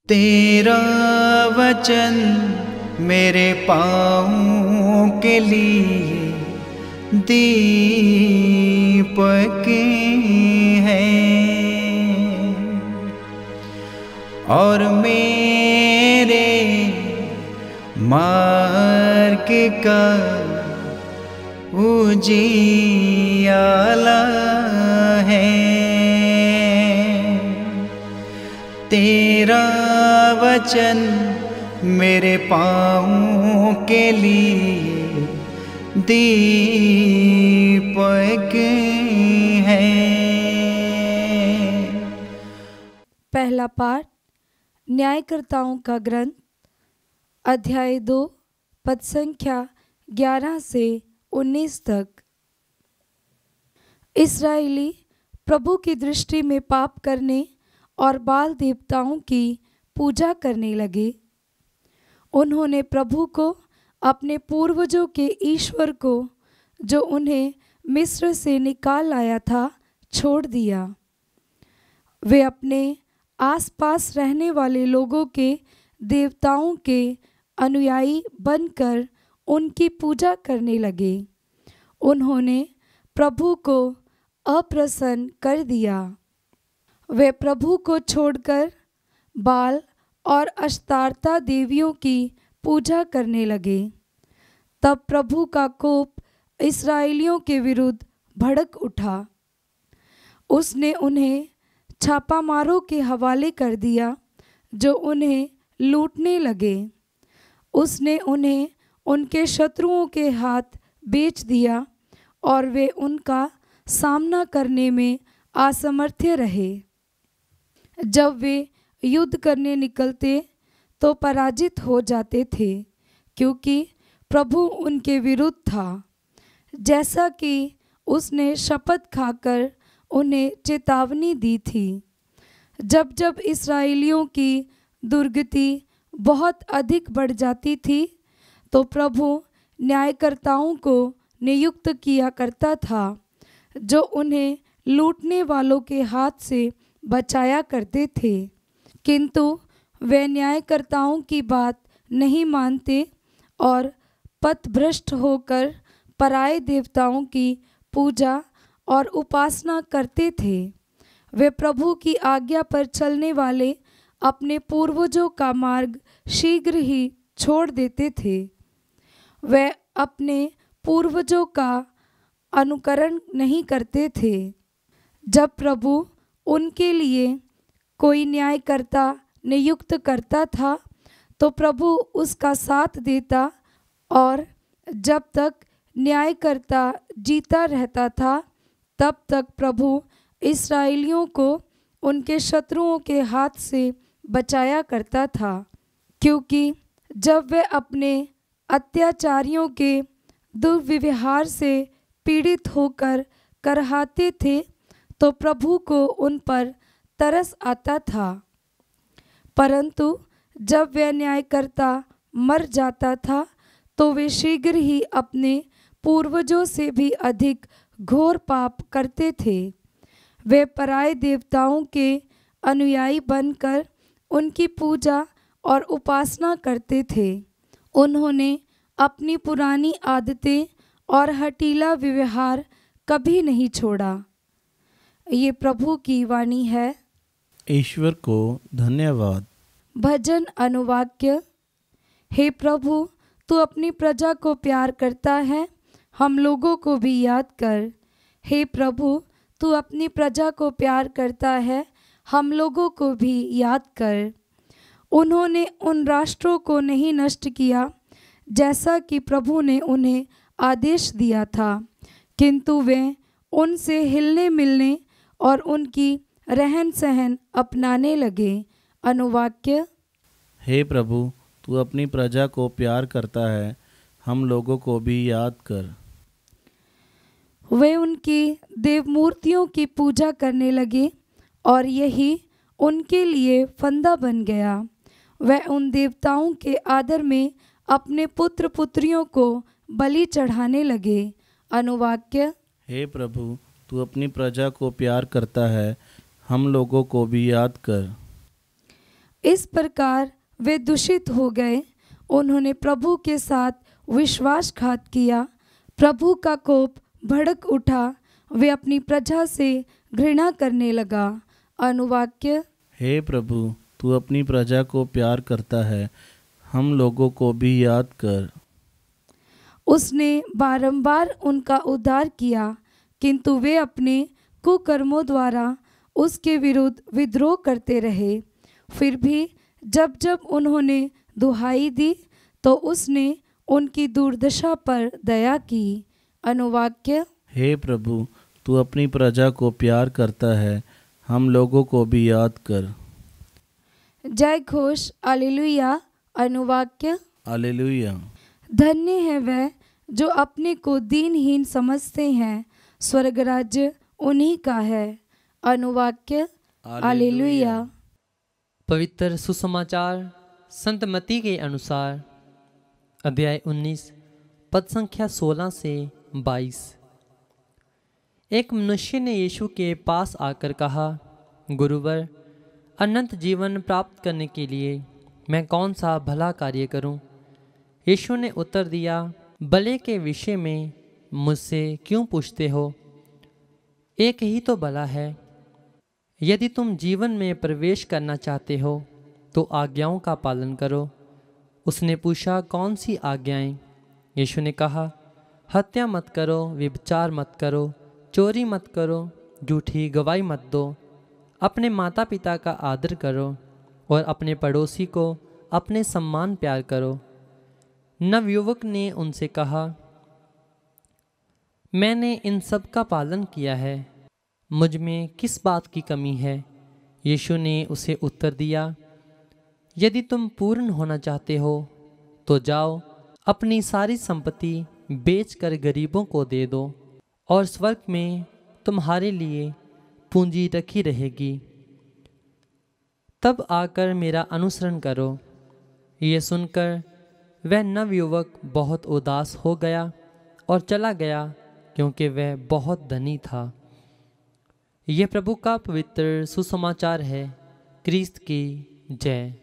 तेरा वचन मेरे पाँवों के लिए दीपक है और मेरे मार्ग का उजियाला है। तेरा वचन मेरे पाँवों के लिए दीपक है। पहला पाठ न्यायकर्ताओं का ग्रंथ अध्याय 2 पद संख्या 11 से 19 तक। इस्राएली प्रभु की दृष्टि में पाप करने और बाल देवताओं की पूजा करने लगे। उन्होंने प्रभु को, अपने पूर्वजों के ईश्वर को, जो उन्हें मिस्र से निकाल लाया था, छोड़ दिया। वे अपने आसपास रहने वाले लोगों के देवताओं के अनुयायी बनकर उनकी पूजा करने लगे। उन्होंने प्रभु को अप्रसन्न कर दिया। वे प्रभु को छोड़कर बाल और अश्तारता देवियों की पूजा करने लगे। तब प्रभु का कोप इस्राएलियों के विरुद्ध भड़क उठा। उसने उन्हें छापामारों के हवाले कर दिया, जो उन्हें लूटने लगे। उसने उन्हें उनके शत्रुओं के हाथ बेच दिया और वे उनका सामना करने में असमर्थ रहे। जब वे युद्ध करने निकलते तो पराजित हो जाते थे, क्योंकि प्रभु उनके विरुद्ध था, जैसा कि उसने शपथ खाकर उन्हें चेतावनी दी थी। जब जब इस्राएलियों की दुर्गति बहुत अधिक बढ़ जाती थी, तो प्रभु न्यायकर्ताओं को नियुक्त किया करता था, जो उन्हें लूटने वालों के हाथ से बचाया करते थे। किंतु वे न्यायकर्ताओं की बात नहीं मानते और पथभ्रष्ट होकर पराये देवताओं की पूजा और उपासना करते थे। वे प्रभु की आज्ञा पर चलने वाले अपने पूर्वजों का मार्ग शीघ्र ही छोड़ देते थे। वे अपने पूर्वजों का अनुकरण नहीं करते थे। जब प्रभु उनके लिए कोई न्यायकर्ता नियुक्त करता था, तो प्रभु उसका साथ देता, और जब तक न्यायकर्ता जीता रहता था, तब तक प्रभु इस्राएलियों को उनके शत्रुओं के हाथ से बचाया करता था। क्योंकि जब वे अपने अत्याचारियों के दुर्व्यवहार से पीड़ित होकर करहाते थे, तो प्रभु को उन पर तरस आता था। परंतु जब वह न्यायकर्ता मर जाता था, तो वे शीघ्र ही अपने पूर्वजों से भी अधिक घोर पाप करते थे। वे पराये देवताओं के अनुयायी बनकर उनकी पूजा और उपासना करते थे। उन्होंने अपनी पुरानी आदतें और हठीला व्यवहार कभी नहीं छोड़ा। ये प्रभु की वाणी है। ईश्वर को धन्यवाद। भजन अनुवाक्य। हे प्रभु, तू अपनी प्रजा को प्यार करता है, हम लोगों को भी याद कर। हे प्रभु, तू अपनी प्रजा को प्यार करता है, हम लोगों को भी याद कर। उन्होंने उन राष्ट्रों को नहीं नष्ट किया जैसा कि प्रभु ने उन्हें आदेश दिया था, किंतु वे उनसे हिलने मिलने और उनकी रहन सहन अपनाने लगे। अनुवाक्य। हे प्रभु, तू अपनी प्रजा को प्यार करता है, हम लोगों को भी याद कर। वे उनकी देवमूर्तियों की पूजा करने लगे और यही उनके लिए फंदा बन गया। वे उन देवताओं के आदर में अपने पुत्र पुत्रियों को बलि चढ़ाने लगे। अनुवाक्य। हे प्रभु, तू अपनी प्रजा को प्यार करता है, हम लोगों को भी याद कर। इस प्रकार वे दूषित हो गए। उन्होंने प्रभु के साथ विश्वासघात किया। प्रभु का कोप भड़क उठा। वे अपनी प्रजा से घृणा करने लगा। अनुवाक्य। हे प्रभु, तू अपनी प्रजा को प्यार करता है, हम लोगों को भी याद कर। उसने बारंबार उनका उद्धार किया, किंतु वे अपने कुकर्मों द्वारा उसके विरुद्ध विद्रोह करते रहे। फिर भी जब जब उन्होंने दुहाई दी तो उसने उनकी दुर्दशा पर दया की। अनुवाक्य। हे प्रभु, तू अपनी प्रजा को प्यार करता है, हम लोगों को भी याद कर। जय घोष। हालेलुया। अनुवाक्य। हालेलुया। धन्य है वह जो अपने को दीनहीन समझते हैं, स्वर्ग राज्य उन्हीं का है। अनुवाक्य। हालेलुया। पवित्र सुसमाचार संत मत्ती के अनुसार अध्याय 19 पद संख्या 16 से 22। एक मनुष्य ने यीशु के पास आकर कहा, गुरुवर, अनंत जीवन प्राप्त करने के लिए मैं कौन सा भला कार्य करूं? यीशु ने उत्तर दिया, भले के विषय में मुझसे क्यों पूछते हो? एक ही तो भला है। यदि तुम जीवन में प्रवेश करना चाहते हो तो आज्ञाओं का पालन करो। उसने पूछा, कौन सी आज्ञाएं? यीशु ने कहा, हत्या मत करो, व्यभिचार मत करो, चोरी मत करो, झूठी गवाही मत दो, अपने माता पिता का आदर करो और अपने पड़ोसी को अपने सम्मान प्यार करो। नवयुवक ने उनसे कहा, मैंने इन सब का पालन किया है, मुझ में किस बात की कमी है? यीशु ने उसे उत्तर दिया, यदि तुम पूर्ण होना चाहते हो तो जाओ, अपनी सारी संपत्ति बेचकर गरीबों को दे दो और स्वर्ग में तुम्हारे लिए पूंजी रखी रहेगी। तब आकर मेरा अनुसरण करो। ये सुनकर वह नवयुवक बहुत उदास हो गया और चला गया, क्योंकि वह बहुत धनी था। यह प्रभु का पवित्र सुसमाचार है। क्रिस्त की जय।